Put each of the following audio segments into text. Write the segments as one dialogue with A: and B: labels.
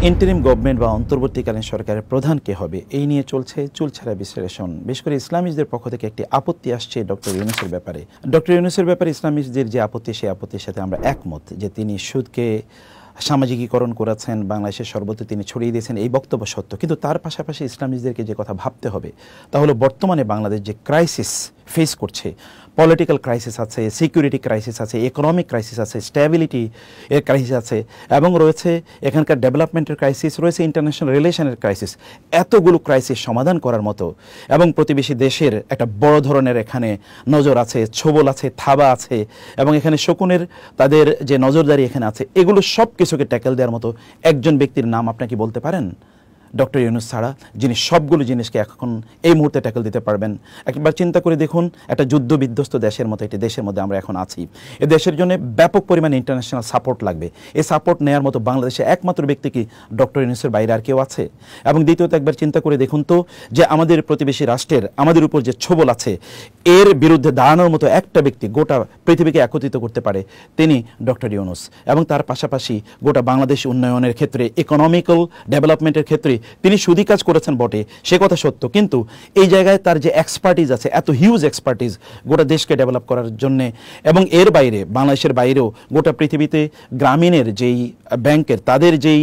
A: Interim government বা অন্তর্বর্তীকালীন সরকারের প্রধান কে হবে এই নিয়ে চলছে চুলছাড়া বিশ্লেষণ। বিশেষ করে ইসলামিস্টদের পক্ষ থেকে একটি আপত্তি আসছে ডক্টর ইউনূসের ব্যাপারে। ডক্টর ইউনূসের ব্যাপারে ইসলামিস্টদের যে আপত্তি, সেই আপত্তির সাথে আমরা একমত যে তিনি সুদকে সামাজিকীকরণ করেছেন, বাংলাদেশের সর্বত্র তিনি ছড়িয়ে দিয়েছেন, এই বক্তব্য সত্য। কিন্তু তার পাশাপাশি ইসলামিস্টদেরকে যে কথা ভাবতে হবে তা হলো বর্তমানে বাংলাদেশ যে ক্রাইসিস ফেস করছে, পলিটিক্যাল ক্রাইসিস আছে, সিকিউরিটি ক্রাইসিস আছে, ইকোনমিক ক্রাইসিস আছে, স্ট্যাবিলিটি এর ক্রাইসিস আছে, এবং রয়েছে এখানকার ডেভেলপমেন্টের ক্রাইসিস, রয়েছে ইন্টারন্যাশনাল রিলেশনের ক্রাইসিস। এতগুলো ক্রাইসিস সমাধান করার মতো এবং প্রতিবেশী দেশের একটা বড় ধরনের এখানে নজর আছে, ছোবল আছে, থাবা আছে, এবং এখানে শকুনের তাদের যে নজরদারি এখানে আছে, এগুলো সব কিছুকে ট্যাকেল দেওয়ার মতো একজন ব্যক্তির নাম আপনাকে বলতে পারেন ডক্টর ইউনূস ছাড়া, যিনি সবগুলো জিনিসকে এখন এই মুহূর্তে ট্যাকেল দিতে পারবেন? একবার চিন্তা করে দেখুন, একটা যুদ্ধ বিধ্বস্ত দেশের মতো একটি দেশের মধ্যে আমরা এখন আছি। এ দেশের জন্য ব্যাপক পরিমাণে ইন্টারন্যাশনাল সাপোর্ট লাগবে। এই সাপোর্ট নেওয়ার মতো বাংলাদেশে একমাত্র ব্যক্তি কি ডক্টর ইউনূসের বাইরে আর কেউ আছে? এবং দ্বিতীয়ত একবার চিন্তা করে দেখুন তো, যে আমাদের প্রতিবেশী রাষ্ট্রের আমাদের উপর যে ছোবল আছে, এর বিরুদ্ধে দাঁড়ানোর মতো একটা ব্যক্তি গোটা পৃথিবীকে একত্রিত করতে পারে, তিনি ডক্টর ইউনূস। এবং তার পাশাপাশি গোটা বাংলাদেশ উন্নয়নের ক্ষেত্রে, ইকোনমিক্যাল ডেভেলপমেন্টের ক্ষেত্রে তিনি সুদী কাজ করেছেন বটে, সে কথা সত্য, কিন্তু এই জায়গায় তার যে এক্সপার্টিজ আছে, এত হিউজ এক্সপার্টিজ গোটা দেশকে ডেভেলপ করার জন্যে, এবং এর বাইরে বাংলাদেশের বাইরেও গোটা পৃথিবীতে গ্রামীণের যেই ব্যাংকের তাদের যেই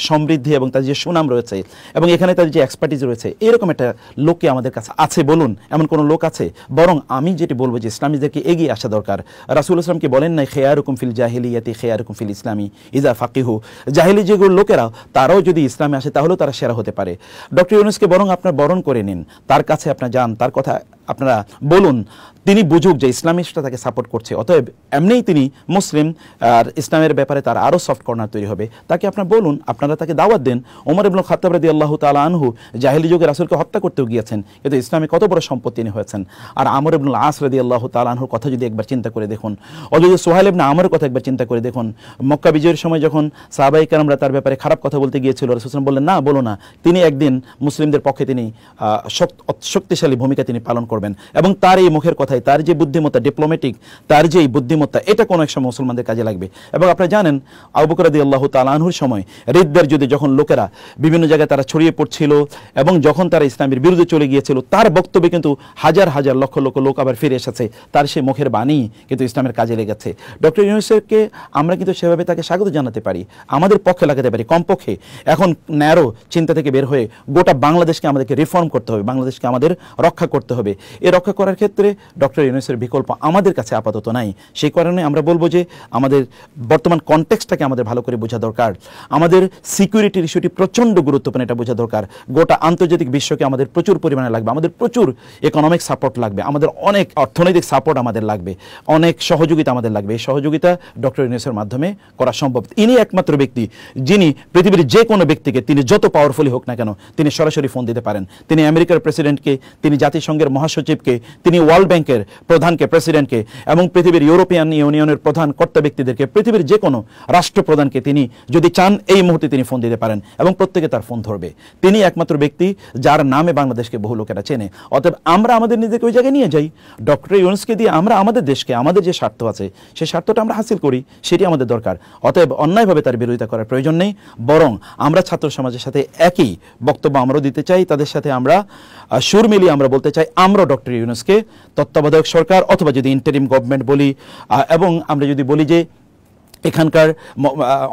A: সমৃদ্ধি এবং তাদের যে সুনাম রয়েছে, এবং এখানে তাদের যে এক্সপার্টিজ রয়েছে, এরকম একটা লোককে আমাদের কাছে আছে বলুন? এমন কোনো লোক আছে? বরং আমি যেটি বলবো যে ইসলামীদেরকে এগিয়ে আসা দরকার। রাসূল ইসলামকে বলেন নাই খেয়ারুকুম ফিল জাহিলিয়াতি খেয়ারুকুম ফিল ইসলামি ইজা ফাকিহু, জাহিলি যেগুলো লোকেরা তারাও যদি ইসলামে আসে তাহলেও তারা সেরা হতে পারে। ডক্টর ইউনূসকে বরং আপনার বরণ করে নিন, তার কাছে আপনার যান, তার কথা আপনারা বলুন, তিনি বুঝুক যে ইসলামিস্টরা তাকে সাপোর্ট করছে। অতএব এমনিই তিনি মুসলিম, আর ইসলামের ব্যাপারে তার আরও সফট কর্নার তৈরি হবে। তাকে আপনার বলুন, আপনারা তাকে দাওয়াত দেন। ওমর ইবনুল খাত্তাব রাদিয়াল্লাহু তাআলা আনহু জাহিলি যুগে রাসূলকে হত্যা করতেও গিয়েছেন, কিন্তু ইসলামে কত বড় সম্পদ তিনি হয়েছেন। আর আমর ইবনুল আস রাদিয়াল্লাহু তাআলা আনহুর কথা যদি একবার চিন্তা করে দেখুন, অথবা সুহাইল ইবনে আমরের কথা একবার চিন্তা করে দেখুন, মক্কা বিজয়ের সময় যখন সাহাবায়ে কেরামরা তার ব্যাপারে খারাপ কথা বলতে গিয়েছিল, রাসূল সাল্লাল্লাহু আলাইহি ওয়াসাল্লাম বললেন না, বলো না। তিনি একদিন মুসলিমদের পক্ষে তিনি শক্তিশালী ভূমিকা তিনি পালন করবেন, এবং তার এই মুখের কথায় তার যে বুদ্ধিমত্তা, ডিপ্লোম্যাটিক তার যে বুদ্ধিমত্তা, এটা কোনো এক সময় মুসলমানদের কাজে লাগবে। এবং আপনারা জানেন আবু বকর রাদিয়াল্লাহু তাআলা আনহুর সময় রিদ্দার যুদ্ধে যখন লোকেরা বিভিন্ন জায়গায় তারা ছড়িয়ে পড়ছিল, এবং যখন তারা ইসলামের বিরুদ্ধে চলে গিয়েছিল, তার বক্তব্যে কিন্তু হাজার হাজার লক্ষ লক্ষ লোক আবার ফিরে এসেছে। তার সেই মুখের বাণী কিন্তু ইসলামের কাজে লেগেছে। ডক্টর ইউনূসকে আমরা কিন্তু সেভাবে তাকে স্বাগত জানাতে পারি, আমাদের পক্ষে লাগাতে পারি। কমপক্ষে এখন ন্যারো চিন্তা থেকে বের হয়ে গোটা বাংলাদেশকে আমাদেরকে রিফর্ম করতে হবে, বাংলাদেশকে আমাদের রক্ষা করতে হবে। এই রক্ষা করার ক্ষেত্রে ডক্টর ইউনূসের বিকল্প আমাদের কাছে আপাতত নাই। সেই কারণে আমরা বলবো যে আমাদের বর্তমান কনটেক্সটটাকে আমাদের ভালো করে বোঝা দরকার। আমাদের সিকিউরিটির ইস্যুটি প্রচণ্ড গুরুত্বপূর্ণ, এটা বোঝা দরকার। গোটা আন্তর্জাতিক বিশ্বকে আমাদের প্রচুর পরিমাণে লাগবে, আমাদের প্রচুর ইকোনমিক সাপোর্ট লাগবে, আমাদের অনেক অর্থনৈতিক সাপোর্ট আমাদের লাগবে, অনেক সহযোগিতা আমাদের লাগবে। এই সহযোগিতা ডক্টর ইউনূসের মাধ্যমে করা সম্ভব। ইনি একমাত্র ব্যক্তি যিনি পৃথিবীর যে কোনো ব্যক্তিকে, তিনি যত পাওয়ারফুলি হোক না কেন, তিনি সরাসরি ফোন দিতে পারেন। তিনি আমেরিকার প্রেসিডেন্টকে, তিনি জাতিসংঘের মহাসচিবকে, তিনি ওয়ার্ল্ড ব্যাংকের প্রধানকে, প্রেসিডেন্টকে, এবং পৃথিবীর ইউরোপিয়ান ইউনিয়নের প্রধান কর্তা ব্যক্তিদেরকে, পৃথিবীর যে কোনো রাষ্ট্রপ্রধানকে তিনি যদি চান এই মুহূর্তে তিনি ফোন দিতে পারেন, এবং প্রত্যেকে তার ফোন ধরবে। তিনি একমাত্র ব্যক্তি যার নামে বাংলাদেশকে বহু লোকেরা চেনে। অতএব আমরা আমাদের নিজেকে ওই জায়গায় নিয়ে যাই, ডক্টর ইউনূসকে দিয়ে আমরা আমাদের দেশকে, আমাদের যে স্বার্থ আছে সেই স্বার্থটা আমরা হাসিল করি, সেটি আমাদের দরকার। অতএব অন্যায়ভাবে তার বিরোধিতা করার প্রয়োজন নেই, বরং আমরা ছাত্র সমাজের সাথে একই বক্তব্য আমরাও দিতে চাই, তাদের সাথে আমরা সুর মিলিয়ে আমরা বলতে চাই আমরা ডক্টর ইউনূসকে তত্ত্বাবধায়ক সরকার অথবা যদি ইন্টারিম গভর্নমেন্ট বলি, এবং আমরা যদি বলি যে এখানকার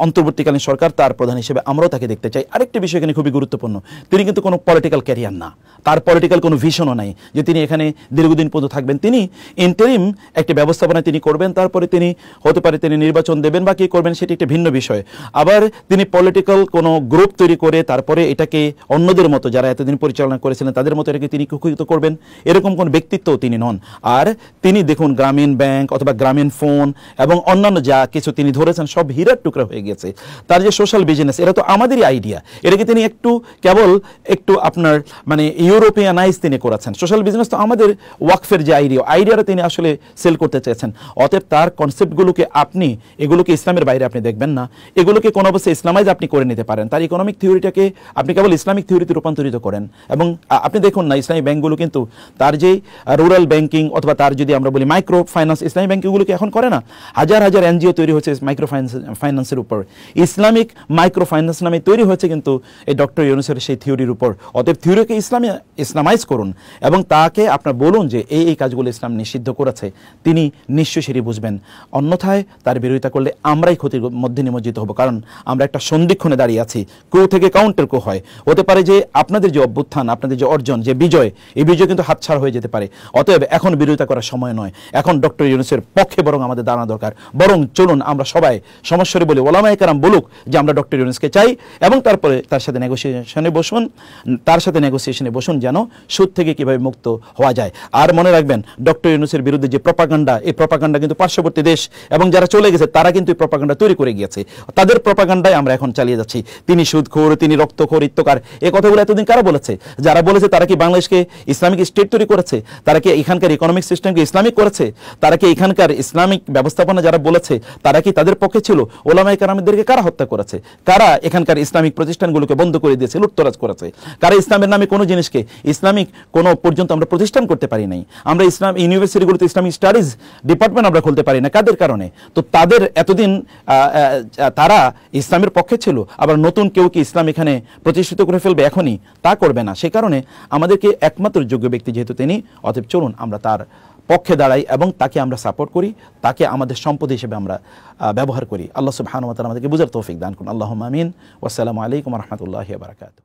A: অন্তর্বর্তীকালীন সরকার, তার প্রধান হিসেবে আমরাও তাকে দেখতে চাই। আরেকটি বিষয় এখানে খুবই গুরুত্বপূর্ণ, তিনি কিন্তু কোনো পলিটিক্যাল ক্যারিয়ার না, তার পলিটিক্যাল কোনো ভিশনও নাই যে তিনি এখানে দীর্ঘদিন পর্যন্ত থাকবেন। তিনি ইন্টারিম একটি ব্যবস্থাপনা তিনি করবেন, তারপরে তিনি হতে পারে তিনি নির্বাচন দেবেন বা কী করবেন সেটি একটি ভিন্ন বিষয়। আবার তিনি পলিটিক্যাল কোনো গ্রুপ তৈরি করে তারপরে এটাকে অন্যদের মতো যারা এতদিন পরিচালনা করেছিলেন তাদের মতো এটাকে তিনি কুক্ষিগত করবেন, এরকম কোন ব্যক্তিত্বও তিনি নন। আর তিনি দেখুন গ্রামীণ ব্যাংক অথবা গ্রামীণ ফোন এবং অন্যান্য যা কিছু তিনি ধরেছেন সব হীরার টুকরা হয়ে গেছে। তার যে সোশ্যাল বিজনেস, এটা তো আমাদেরই আইডিয়া, এটাকে তিনি কেবল একটু আপনার মানে ইউরোপিয়ানাইজ তিনি করেছেন। সোশ্যাল বিজনেস তো আমাদের ওয়াকফের যে আইডিয়াটা তিনি আসলে সেল করতে চেয়েছেন। অতএব তার কনসেপ্টগুলোকে এগুলোকে ইসলামের বাইরে আপনি দেখবেন না, এগুলোকে কোনো অবস্থায় ইসলামাইজ আপনি করে নিতে পারেন। তার ইকোনমিক থিওরিটাকে আপনি কেবল ইসলামিক থিওরিতে রূপান্তরিত করেন। এবং আপনি দেখুন না, ইসলামী ব্যাংকগুলো কিন্তু তার যে রুরাল ব্যাংকিং অথবা তার যদি আমরা বলি মাইক্রো ফাইন্যান্স, ইসলামী ব্যাংকগুলোকে এখন করে না। হাজার হাজার এনজিও তৈরি হয়েছে মাইক্রো ফাইন্যান্সের উপর, ইসলামিক মাইক্রো ফাইন্যান্স নামে তৈরি হয়েছে কিন্তু এই ডক্টর ইউনূসের সেই থিওরির উপর। অতএব থিওরিকে ইসলামাইজ করুন এবং তাকে আপনার বলুন যে এই কাজগুলো ইসলাম নিষিদ্ধ করেছে, তিনি নিশ্চয়ই সেটি বুঝবেন। অন্যথায় তার বিরোধিতা করলে আমরাই ক্ষতির মধ্যে নিমজ্জিত হব, কারণ আমরা একটা সন্ধিক্ষণে দাঁড়িয়ে আছি। ক্রু থেকে কাউন্টার ক্রু হয়, হতে পারে যে আপনাদের যে অভ্যুত্থান, আপনাদের যে অর্জন, যে বিজয়, এই বিজয় কিন্তু হাতছাড়া হয়ে যেতে পারে। অতএব এখন বিরোধিতা করার সময় নয়, এখন ডক্টর ইউনূসের পক্ষে বরং আমাদের দাঁড়ানো দরকার। বরং চলুন আমরা সবাই সমস্যারে বলি, ওলামায়ে কেরাম বলুক যে আমরা ডক্টর ইউনূসকে চাই, এবং তারপরে তার সাথে নেগোসিয়েশনে বসুন যেন সুদ থেকে কিভাবে মুক্ত হওয়া যায়। আর মনে রাখবেন, ডক্টর ইউনূসের বিরুদ্ধে যে প্রপাগান্ডা, এই প্রপাগান্ডা কিন্তু পার্শ্ববর্তী দেশ এবং যারা চলে গেছে তারা কিন্তু এই প্রপাগান্ডা তৈরি করে গিয়েছে। তাদের প্রপাগান্ডায় আমরা এখন চালিয়ে যাচ্ছি। তিনি সুদখোর, তিনি রক্তখোর, ইত্যকার, এই কথাগুলো এতদিন কারা বলেছে? যারা বলেছে তারা কি বাংলাদেশকে ইসলামিক স্টেট তৈরি করেছে? তারা কি এখানকার ইকোনমিক সিস্টেমকে ইসলামিক করেছে? তারা কি এখানকার ইসলামিক ব্যবস্থাপনা যারা বলেছে তারা কি তাদের পক্ষে ছিল? ওলামায়ে কেরামদেরকে কারা হত্যা করেছে? কারা এখানকার ইসলামিক প্রতিষ্ঠানগুলোকে বন্ধ করে দিয়েছে, লুটতরাজ করেছে? কারা ইসলামের নামে কোনো জিনিসকে ইসলামিক কোনো পর্যন্ত আমরা প্রতিষ্ঠান করতে পারি নাই? আমরা ইসলাম ইউনিভার্সিটিগুলোতে ইসলামিক স্টাডিজ ডিপার্টমেন্ট আমরা খুলতে পারি না, কাদের কারণে? তো তাদের এতদিন তারা ইসলামের পক্ষে ছিল, আবার নতুন কেউ কি ইসলাম এখানে প্রতিষ্ঠিত করে ফেলবে এখনই? তা করবে না। সেই কারণে আমাদেরকে একমাত্র যোগ্য ব্যক্তি যেহেতু তিনি, অতএব চলুন আমরা তার পক্ষে দাঁড়াই এবং তাকে আমরা সাপোর্ট করি, তাকে আমাদের সম্পদ হিসেবে আমরা ব্যবহার করি। আল্লাহ সুবহানাহু ওয়া তাআলা আমাদেরকে বুঝার তৌফিক দান করুন। আল্লাহুম্মা আমিন। ওয়াসসালামু আলাইকুম ওয়া রাহমাতুল্লাহি ওয়া বারাকাতুহু।